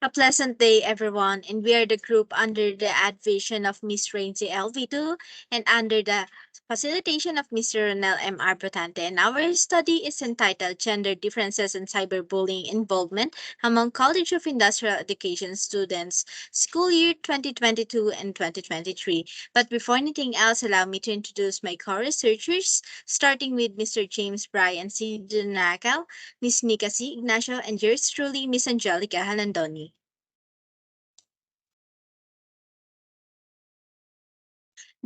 A pleasant day, everyone, and we are the group under the advision of Miss Raincy LV2 and under the facilitation of Mr. Ronel M.R. Botante. And our study is entitled Gender Differences in Cyberbullying Involvement Among College of Industrial Education Students, School Year 2022 and 2023. But before anything else, allow me to introduce my co-researchers, starting with Mr. James Bryan C. Dunakal, Miss Nika C. Ignacio, and yours truly, Miss Angelica Halandoni.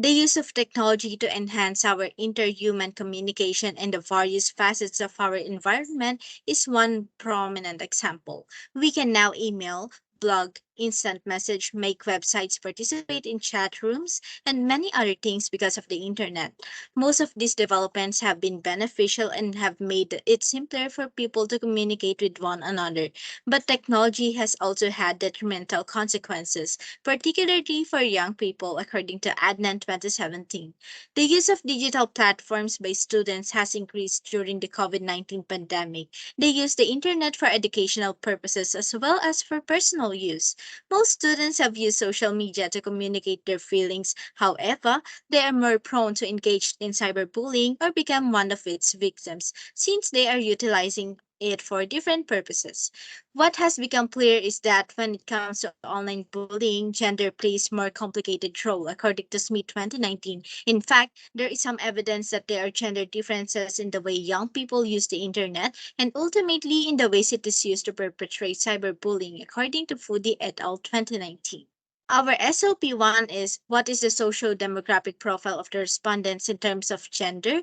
The use of technology to enhance our interhuman communication and the various facets of our environment is one prominent example. We can now email, blog, instant message, make websites, participate in chat rooms, and many other things because of the internet. Most of these developments have been beneficial and have made it simpler for people to communicate with one another. But technology has also had detrimental consequences, particularly for young people, according to Adnan 2017. The use of digital platforms by students has increased during the COVID-19 pandemic. They use the internet for educational purposes as well as for personal use. Most students have used social media to communicate their feelings. However, they are more prone to engage in cyberbullying or become one of its victims since they are utilizing it for different purposes. What has become clear is that when it comes to online bullying, gender plays more complicated role, according to Smith 2019. In fact, there is some evidence that there are gender differences in the way young people use the internet and ultimately in the ways it is used to perpetrate cyberbullying, according to Foodie et al. 2019. Our SOP1 is what is the social demographic profile of the respondents in terms of gender,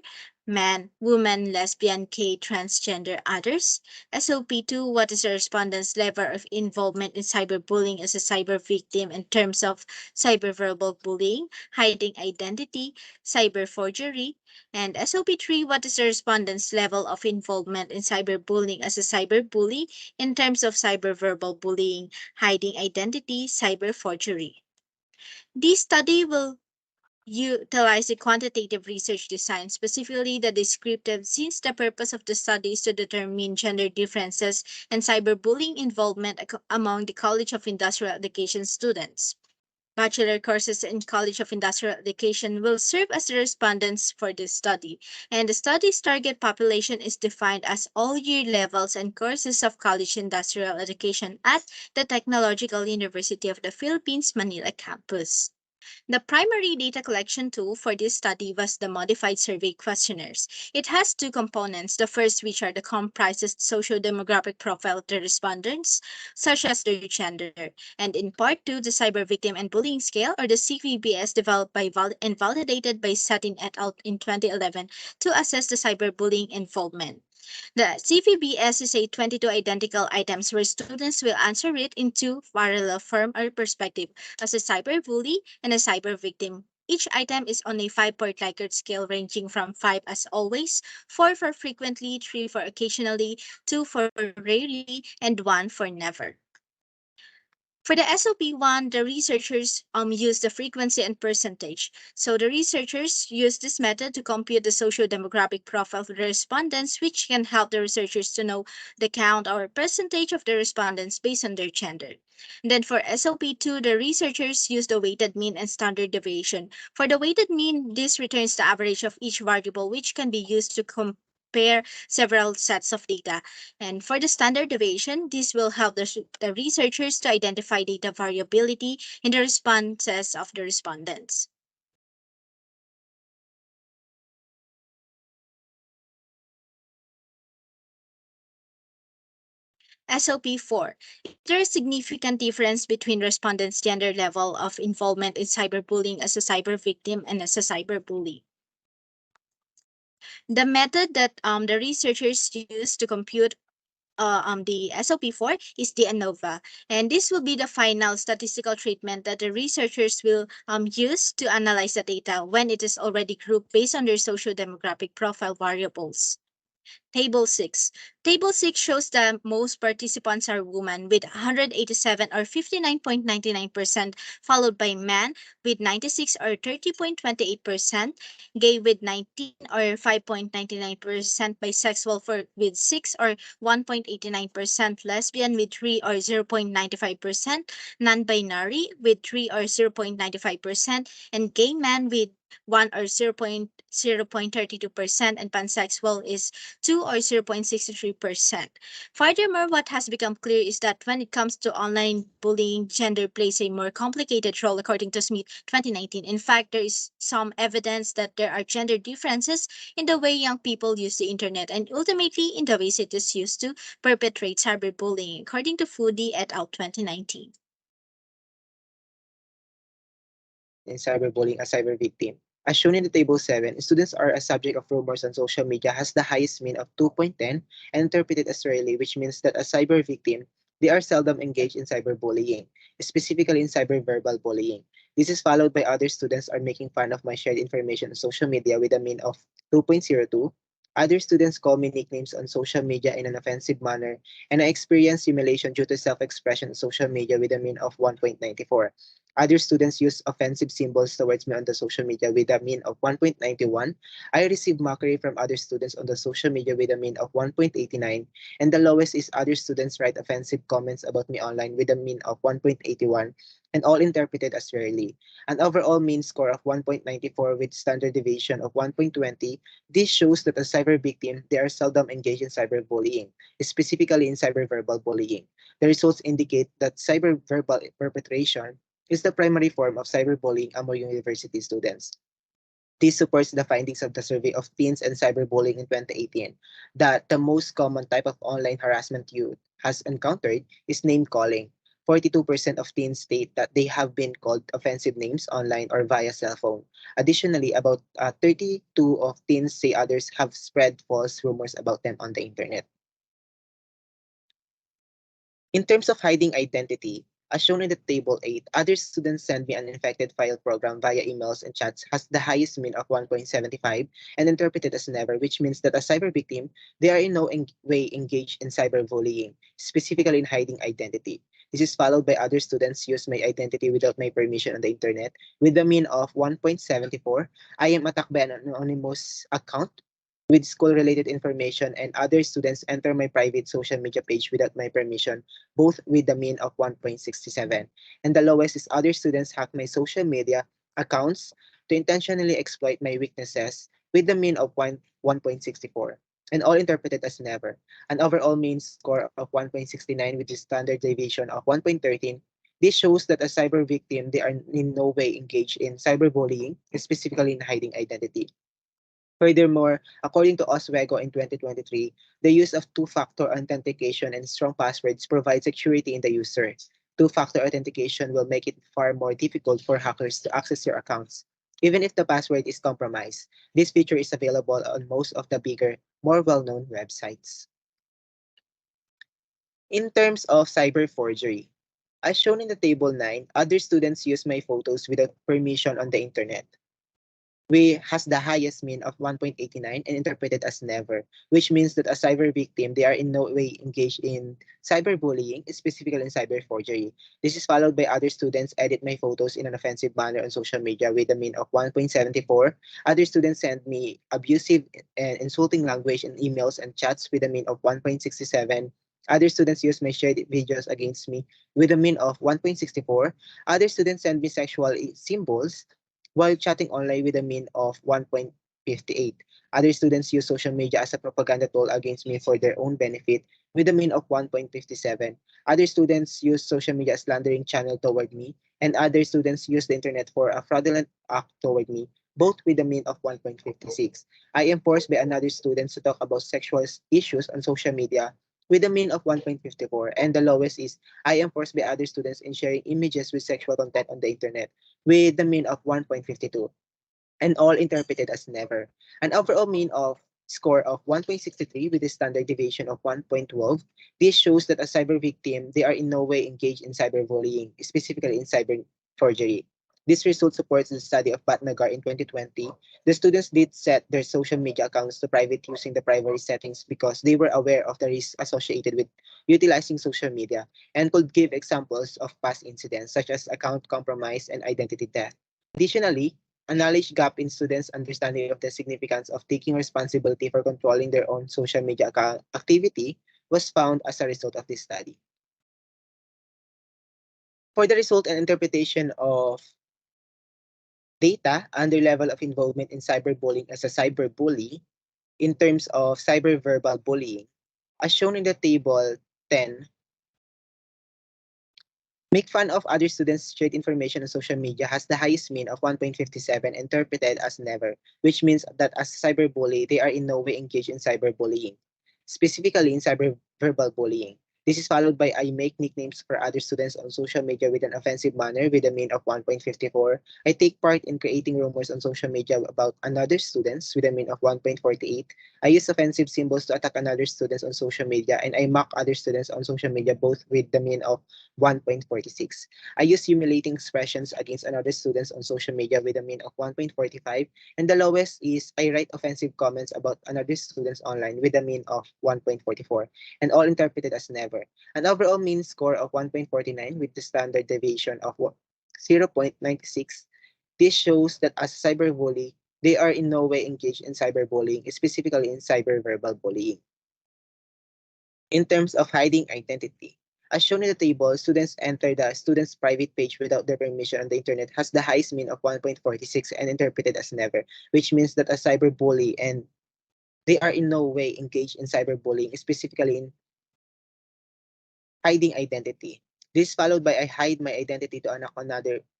man, woman, lesbian, gay, transgender, others. SOP2, what is the respondent's level of involvement in cyberbullying as a cyber victim in terms of cyberverbal bullying, hiding identity, cyber forgery, and SOP3, what is the respondent's level of involvement in cyberbullying as a cyberbully in terms of cyberverbal bullying, hiding identity, cyber forgery. This study will utilize the quantitative research design, specifically the descriptive, since the purpose of the study is to determine gender differences and cyberbullying involvement among the College of Industrial Education students. Bachelor courses in College of Industrial Education will serve as the respondents for this study, and the study's target population is defined as all year levels and courses of college industrial education at the Technological University of the Philippines, Manila campus. The primary data collection tool for this study was the modified survey questionnaires. It has two components. The first, which are the comprises socio-demographic profile of the respondents, such as their gender, and in part two, the cyber victim and bullying scale, or the CVBS, developed by and validated by Satin et al. In 2011 to assess the cyberbullying involvement. The CVBS is a 22 identical items where students will answer it in two parallel form or perspective as a cyberbully and a cyber victim. Each item is on a 5-point Likert scale ranging from 5 as always, 4 for frequently, 3 for occasionally, 2 for rarely, and 1 for never. For the SOP1, the researchers use the frequency and percentage. So the researchers use this method to compute the socio-demographic profile of the respondents, which can help the researchers to know the count or percentage of the respondents based on their gender. Then for SOP2, the researchers use the weighted mean and standard deviation. For the weighted mean, this returns the average of each variable, which can be used to compare several sets of data. And for the standard deviation, this will help the researchers to identify data variability in the responses of the respondents. SOP4. Is there a significant difference between respondents' gender level of involvement in cyberbullying as a cyber victim and as a cyberbully? The method that the researchers use to compute the SOP4 is the ANOVA. And this will be the final statistical treatment that the researchers will use to analyze the data when it is already grouped based on their social demographic profile variables. Table 6. Table 6 shows that most participants are women with 187 or 59.99%, followed by men with 96 or 30.28%, gay with 19 or 5.99%, bisexual with 6 or 1.89%, lesbian with 3 or 0.95%, non-binary with 3 or 0.95%, and gay men with 1 or 0.32%, and pansexual is 2 or 0.63%. Furthermore, what has become clear is that when it comes to online bullying, gender plays a more complicated role according to Smith 2019. In fact, there is some evidence that there are gender differences in the way young people use the internet and ultimately in the ways it is used to perpetrate cyberbullying, according to Foodie et al. 2019. In cyberbullying a cyber victim. As shown in the table 7, students are a subject of rumors on social media has the highest mean of 2.10 and interpreted as rarely, which means that a cyber victim, they are seldom engaged in cyberbullying, specifically in cyberverbal bullying. This is followed by other students are making fun of my shared information on social media with a mean of 2.02. Other students call me nicknames on social media in an offensive manner, and I experience humiliation due to self-expression on social media with a mean of 1.94. Other students use offensive symbols towards me on the social media with a mean of 1.91. I receive mockery from other students on the social media with a mean of 1.89. And the lowest is other students write offensive comments about me online with a mean of 1.81, and all interpreted as rarely. An overall mean score of 1.94 with standard deviation of 1.20. This shows that a cyber victim, they are seldom engaged in cyberbullying, specifically in cyberverbal bullying. The results indicate that cyberverbal perpetration is the primary form of cyberbullying among university students. This supports the findings of the survey of teens and cyberbullying in 2018 that the most common type of online harassment youth has encountered is name calling. 42% of teens state that they have been called offensive names online or via cell phone. Additionally, about 32 of teens say others have spread false rumors about them on the internet. In terms of hiding identity, as shown in the table 8, other students send me an infected file program via emails and chats has the highest mean of 1.75 and interpreted as never, which means that a cyber victim, they are in no way engaged in cyberbullying, specifically in hiding identity. This is followed by other students use my identity without my permission on the internet with a mean of 1.74. I am attacked by an anonymous account with school-related information, and other students enter my private social media page without my permission, both with the mean of 1.67. And the lowest is other students hack my social media accounts to intentionally exploit my weaknesses with the mean of 1.64, and all interpreted as never. An overall mean score of 1.69 with a standard deviation of 1.13. This shows that a cyber victim, they are in no way engaged in cyberbullying, specifically in hiding identity. Furthermore, according to Oswego in 2023, the use of two-factor authentication and strong passwords provide security in the user. Two-factor authentication will make it far more difficult for hackers to access your accounts. Even if the password is compromised, this feature is available on most of the bigger, more well-known websites. In terms of cyber forgery, as shown in the table 9, other students use my photos without permission on the internet. We has the highest mean of 1.89 and interpreted as never, which means that a cyber victim, they are in no way engaged in cyberbullying, specifically in cyber forgery. This is followed by other students edit my photos in an offensive manner on social media with a mean of 1.74. Other students send me abusive and insulting language in emails and chats with a mean of 1.67. Other students use my shared videos against me with a mean of 1.64. Other students send me sexual symbols while chatting online with a mean of 1.58. Other students use social media as a propaganda tool against me for their own benefit with a mean of 1.57. Other students use social media as slandering channel toward me, and other students use the internet for a fraudulent act toward me, both with a mean of 1.56. I am forced by another student to talk about sexual issues on social media with a mean of 1.54, and the lowest is I am forced by other students in sharing images with sexual content on the internet with the mean of 1.52, and all interpreted as never. An overall mean of score of 1.63 with a standard deviation of 1.12. This shows that a cyber victim, they are in no way engaged in cyberbullying, specifically in cyber forgery. This result supports the study of Batnagar in 2020. The students did set their social media accounts to private using the primary settings because they were aware of the risks associated with utilizing social media and could give examples of past incidents such as account compromise and identity theft. Additionally, a knowledge gap in students' understanding of the significance of taking responsibility for controlling their own social media account activity was found as a result of this study. For the result and interpretation of data under level of involvement in cyberbullying as a cyberbully in terms of cyberverbal bullying, as shown in the table 10, make fun of other students' shared information on social media has the highest mean of 1.57 interpreted as never, which means that as cyberbully, they are in no way engaged in cyberbullying, specifically in cyberverbal bullying. This is followed by I make nicknames for other students on social media with an offensive manner with a mean of 1.54. I take part in creating rumors on social media about another students with a mean of 1.48. I use offensive symbols to attack another students on social media and I mock other students on social media both with the mean of 1.46. I use humiliating expressions against another students on social media with a mean of 1.45. And the lowest is I write offensive comments about another students online with a mean of 1.44. And all interpreted as never. An overall mean score of 1.49 with the standard deviation of 0.96. This shows that as a cyberbully, they are in no way engaged in cyberbullying, specifically in cyberverbal bullying. In terms of hiding identity, as shown in the table, students enter the student's private page without their permission on the internet has the highest mean of 1.46 and interpreted as never, which means that a cyberbully and they are in no way engaged in cyberbullying, specifically in hiding identity. This followed by I hide my identity to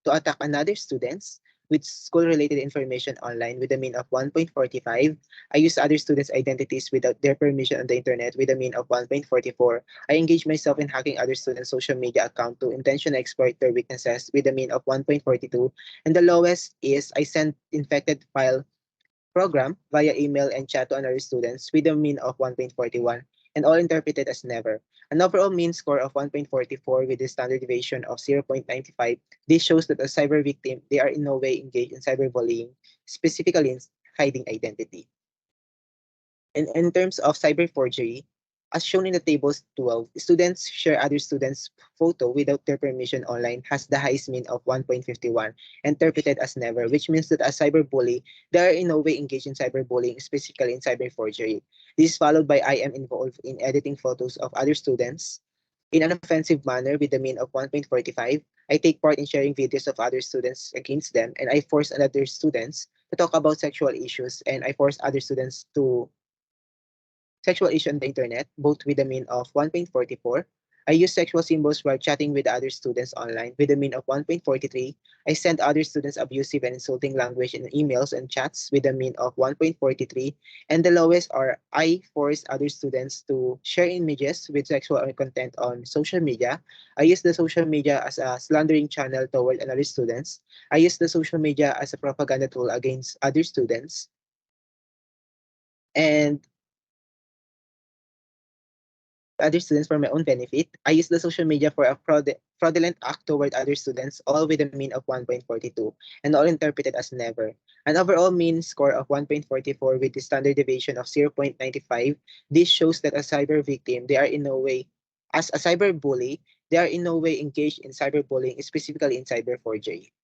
attack another students with school-related information online with a mean of 1.45. I use other students' identities without their permission on the internet with a mean of 1.44. I engage myself in hacking other students' social media account to intentionally exploit their weaknesses with a mean of 1.42. And the lowest is I send infected file program via email and chat to another students with a mean of 1.41 and all interpreted as never. An overall mean score of 1.44 with a standard deviation of 0.95. This shows that a cyber victim, they are in no way engaged in cyberbullying, specifically in hiding identity. In terms of cyber forgery, as shown in the tables 12, students share other students' photo without their permission online has the highest mean of 1.51, interpreted as never, which means that as cyberbully, they are in no way engaged in cyberbullying, specifically in cyber forgery. This is followed by I am involved in editing photos of other students in an offensive manner with a mean of 1.45. I take part in sharing videos of other students against them, and I force other students to talk about sexual issues, and I force other students to sexual issue on the internet, both with a mean of 1.44. I use sexual symbols while chatting with other students online with a mean of 1.43. I send other students abusive and insulting language in emails and chats with a mean of 1.43. And the lowest are I force other students to share images with sexual content on social media. I use the social media as a slandering channel toward other students. I use the social media as a propaganda tool against other students. And other students for my own benefit. I use the social media for a fraudulent act toward other students, all with a mean of 1.42, and all interpreted as never. An overall mean score of 1.44 with the standard deviation of 0.95. This shows that a cyber victim, they are in no way, as a cyber bully, they are in no way engaged in cyberbullying, specifically in cyber forgery.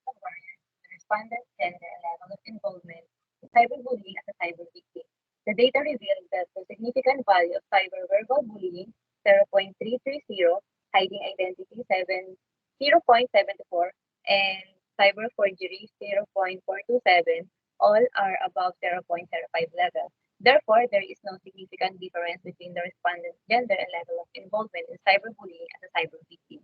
The respondent's gender and level of involvement in cyberbullying as a cyber victim. The data revealed that the significant value of cyber-verbal bullying, 0.330, hiding identity, 0.74, and cyber forgery, 0.427, all are above 0.05 level. Therefore, there is no significant difference between the respondent's gender and level of involvement in cyberbullying as a cyber victim.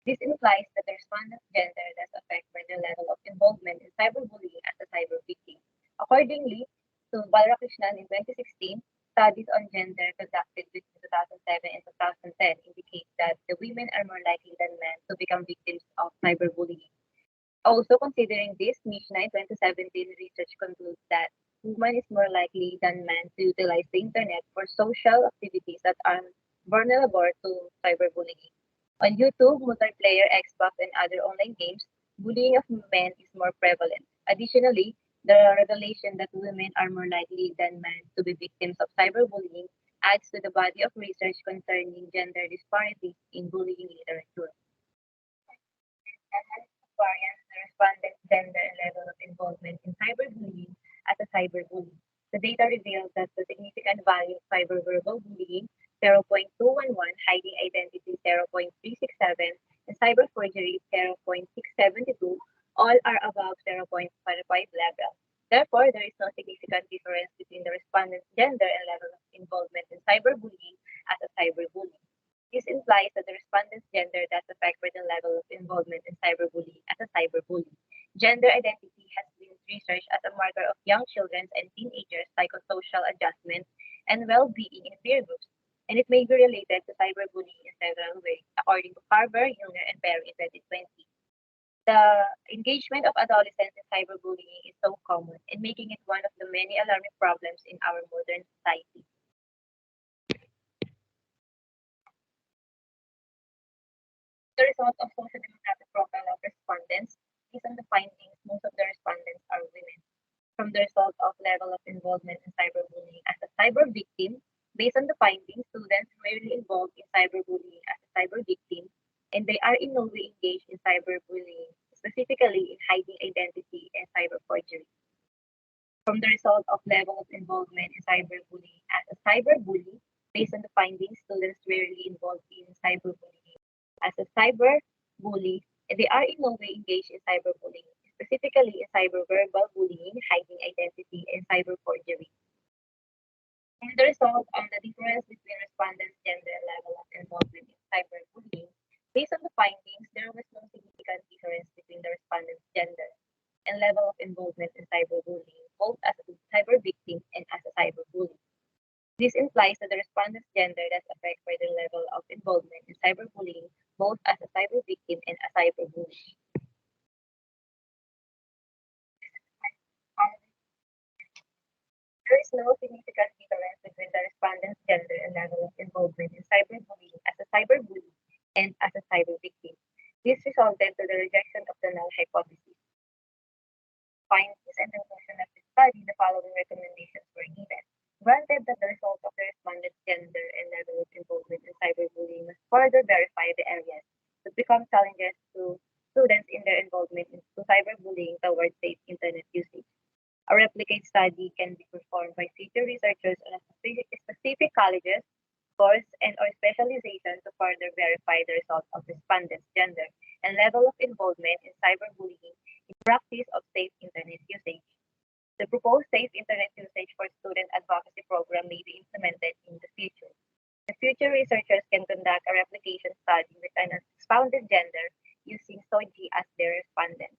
This implies that the respondent's gender does affect by their level of involvement in cyberbullying as a cyber victim. Accordingly, to Balakrishnan in 2016, studies on gender conducted between 2007 and 2010 indicate that the women are more likely than men to become victims of cyberbullying. Also, considering this, Mishna in 2017 research concludes that women is more likely than men to utilize the internet for social activities that are vulnerable to cyberbullying. On YouTube, multiplayer, Xbox, and other online games, bullying of men is more prevalent. Additionally, the revelation that women are more likely than men to be victims of cyberbullying adds to the body of research concerning gender disparities in bullying literature. Variance the respondent's gender and level of involvement in cyberbullying as a cyberbully. The data reveals that the significant value of cyberverbal bullying 0.211, hiding identity 0.367, and cyber forgery 0.672 all are above 0.55 level. Therefore, there is no significant difference between the respondent's gender and level of involvement in cyberbullying as a cyberbully. This implies that the respondent's gender does affect the level of involvement in cyberbullying as a cyberbully. Gender identity has been researched as a marker of young children's and teenagers' psychosocial adjustment and well-being in peer groups, and it may be related to cyberbullying in several ways, according to Carver, Jr., and Perry in 2020. The engagement of adolescents in cyberbullying is so common and making it one of the many alarming problems in our modern society. The result of social demographic profile of respondents, based on the findings, most of the respondents are women. From the result of level of involvement in cyberbullying as a cyber victim, based on the findings, students rarely involved in cyberbullying as a cyber victim, and they are in no way engaged in cyberbullying, specifically in hiding identity and cyber forgery. From the result of level of involvement in cyberbullying as a cyberbully, based on the findings, students rarely involved in cyberbullying as a cyberbully, and they are in no way engaged in cyberbullying, specifically in cyberverbal bullying, hiding identity, and cyber forgery. And the result on the difference between respondents' gender and level of involvement in cyberbullying, based on the findings, there was no significant difference between the respondents' gender and level of involvement in cyberbullying, both as a cyber victim and as a cyberbully. This implies that the respondent's gender does affect their level of involvement in cyberbullying, both as a cyber victim and a cyberbully. There is no significant difference between the respondent's gender and level of involvement in cyberbullying as a cyberbully and as a cyber victim. This resulted to the rejection of the null hypothesis. Findings and conclusion of the study, the following recommendations were given. Granted that the result of the respondent's gender and level of involvement in cyberbullying must further verify the areas that become challenges to students in their involvement in cyberbullying towards safe internet usage. A replicate study can be performed by future researchers on a specific colleges, course, and or specialization to further verify the results of respondents' gender and level of involvement in cyberbullying in practice of safe internet usage. The proposed safe internet usage for student advocacy program may be implemented in the future. The future researchers can conduct a replication study with an expounded gender using SOGI as their respondent.